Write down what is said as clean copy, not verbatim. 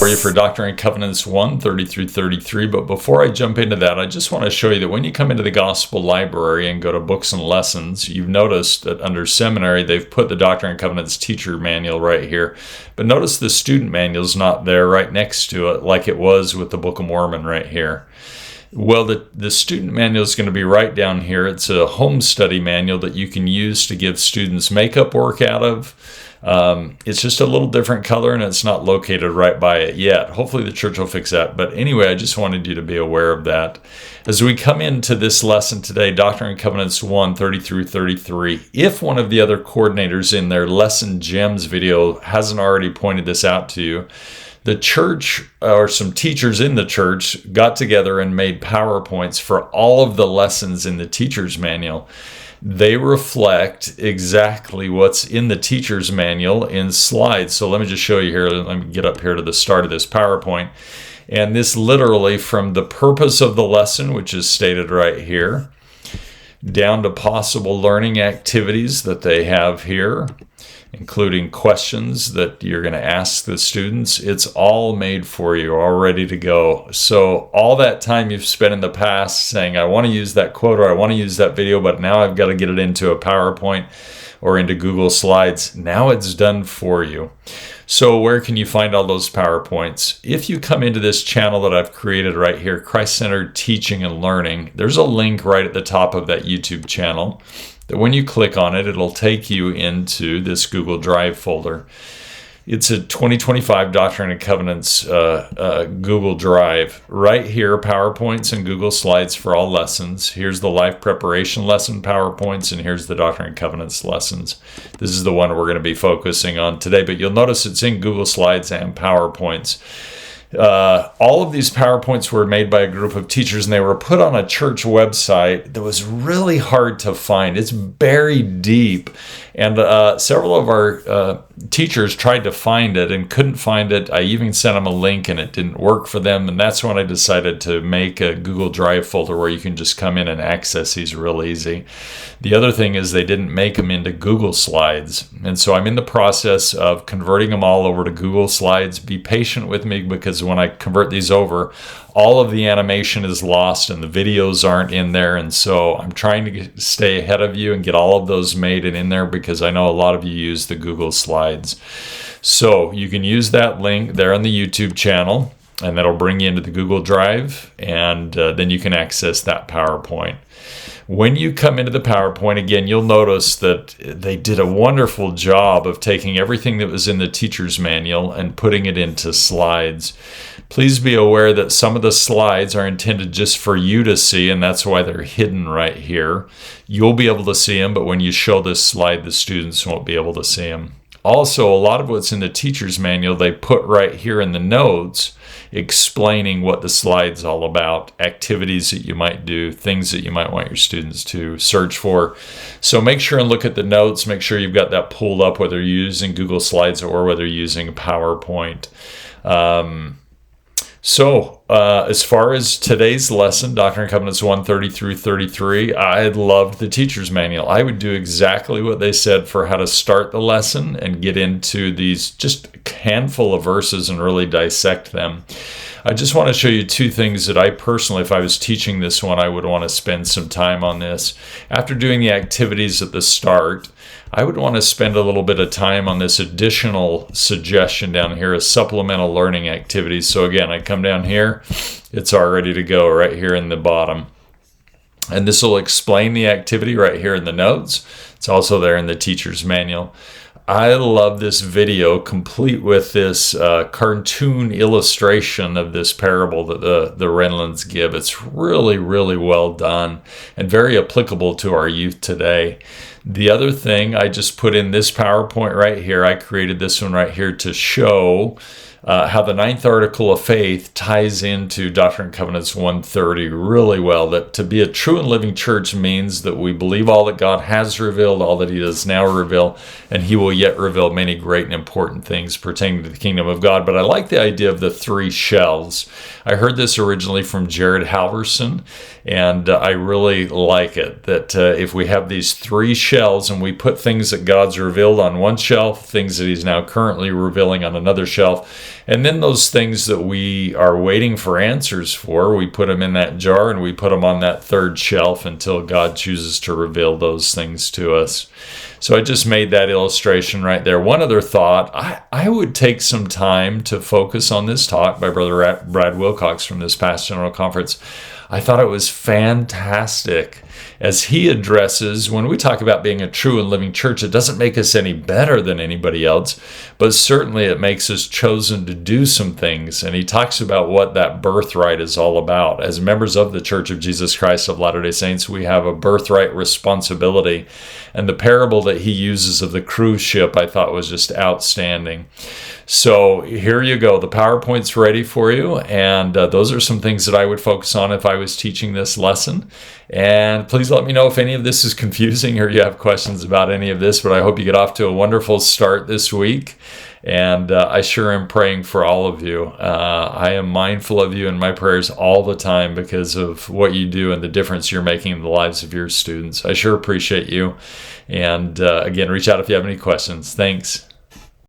For you for Doctrine and Covenants 1, 30 through 33. But before I jump into that, I just want to show you that when you come into the Gospel Library and go to Books and Lessons, you've noticed that under Seminary, they've put the Doctrine and Covenants Teacher Manual right here. But notice the Student Manual is not there right next to it like it was with the Book of Mormon right here. Well, the student manual is going to be right down here. It's a home study manual that you can use to give students makeup work out of. It's just a little different color and it's not located right by it yet. Hopefully the church will fix that. But anyway, I just wanted you to be aware of that. As we come into this lesson today, Doctrine and Covenants 1, 30 through 33, if one of the other coordinators in their Lesson Gems video hasn't already pointed this out to you, the church, or some teachers in the church, got together and made PowerPoints for all of the lessons in the teacher's manual. They reflect exactly what's in the teacher's manual in slides. So let me just show you here. Let me get up here to the start of this PowerPoint. And this literally from the purpose of the lesson, which is stated right here, down to possible learning activities that they have here, including questions that you're going to ask the students. It's all made for you, all ready to go. So all that time you've spent in the past saying, I want to use that quote or I want to use that video, but now I've got to get it into a PowerPoint or into Google Slides. Now it's done for you. So where can you find all those PowerPoints? If you come into this channel that I've created right here, Christ-Centered Teaching and Learning, there's a link right at the top of that YouTube channel that when you click on it, it'll take you into this Google Drive folder. It's a 2025 Doctrine and Covenants Google Drive. Right here, PowerPoints and Google Slides for all lessons. Here's the life preparation lesson PowerPoints, and here's the Doctrine and Covenants lessons. This is the one we're going to be focusing on today, but you'll notice it's in Google Slides and PowerPoints. All of these PowerPoints were made by a group of teachers, and they were put on a church website that was really hard to find. It's buried deep, and several of our teachers tried to find it and couldn't find it. I even sent them a link, and it didn't work for them, and that's when I decided to make a Google Drive folder where you can just come in and access these real easy. The other thing is they didn't make them into Google Slides, and so I'm in the process of converting them all over to Google Slides. Be patient with me, because when I convert these over, all of the animation is lost and the videos aren't in there, and so I'm trying to stay ahead of you and get all of those made and in there, because I know a lot of you use the Google Slides. So you can use that link there on the YouTube channel, and that'll bring you into the Google Drive, and then you can access that PowerPoint. When you come into the PowerPoint, again, you'll notice that they did a wonderful job of taking everything that was in the teacher's manual and putting it into slides. Please be aware that some of the slides are intended just for you to see, and that's why they're hidden right here. You'll be able to see them, but when you show this slide, the students won't be able to see them. Also, a lot of what's in the teacher's manual, they put right here in the notes, explaining what the slide's all about, activities that you might do, things that you might want your students to search for. So make sure and look at the notes. Make sure you've got that pulled up, whether you're using Google Slides or whether you're using PowerPoint. As far as today's lesson, Doctrine and Covenants 1, 30 through 33, I loved the teacher's manual. I would do exactly what they said for how to start the lesson and get into these just handful of verses and really dissect them. I just want to show you two things that I personally, if I was teaching this one, I would want to spend some time on this. After doing the activities at the start, I would want to spend a little bit of time on this additional suggestion down here, a supplemental learning activities. So again, I come down here, it's all ready to go right here in the bottom. And this will explain the activity right here in the notes. It's also there in the teacher's manual. I love this video, complete with this cartoon illustration of this parable that the Renlunds give. It's really, really well done and very applicable to our youth today. The other thing, I just put in this PowerPoint right here. I created this one right here to show how the ninth article of faith ties into Doctrine and Covenants 130 really well. That to be a true and living church means that we believe all that God has revealed, all that he does now reveal, and he will yet reveal many great and important things pertaining to the kingdom of God. But I like the idea of the three shelves. I heard this originally from Jared Halverson, and I really like it, that if we have these three shelves shelves, and we put things that God's revealed on one shelf, things that he's now currently revealing on another shelf. And then those things that we are waiting for answers for, we put them in that jar and we put them on that third shelf until God chooses to reveal those things to us. So I just made that illustration right there. One other thought, I would take some time to focus on this talk by Brother Brad Wilcox from this past General Conference. I thought it was fantastic as he addresses, when we talk about being a true and living church, it doesn't make us any better than anybody else, but certainly it makes us chosen to do some things. And he talks about what that birthright is all about. As members of the Church of Jesus Christ of Latter-day Saints, we have a birthright responsibility. And the parable that he uses of the cruise ship, I thought was just outstanding. So here you go. The PowerPoint's ready for you. And those are some things that I would focus on if I was teaching this lesson. And please let me know if any of this is confusing or you have questions about any of this. But I hope you get off to a wonderful start this week. And I sure am praying for all of you. I am mindful of you in my prayers all the time because of what you do and the difference you're making in the lives of your students. I sure appreciate you. And again, reach out if you have any questions. Thanks.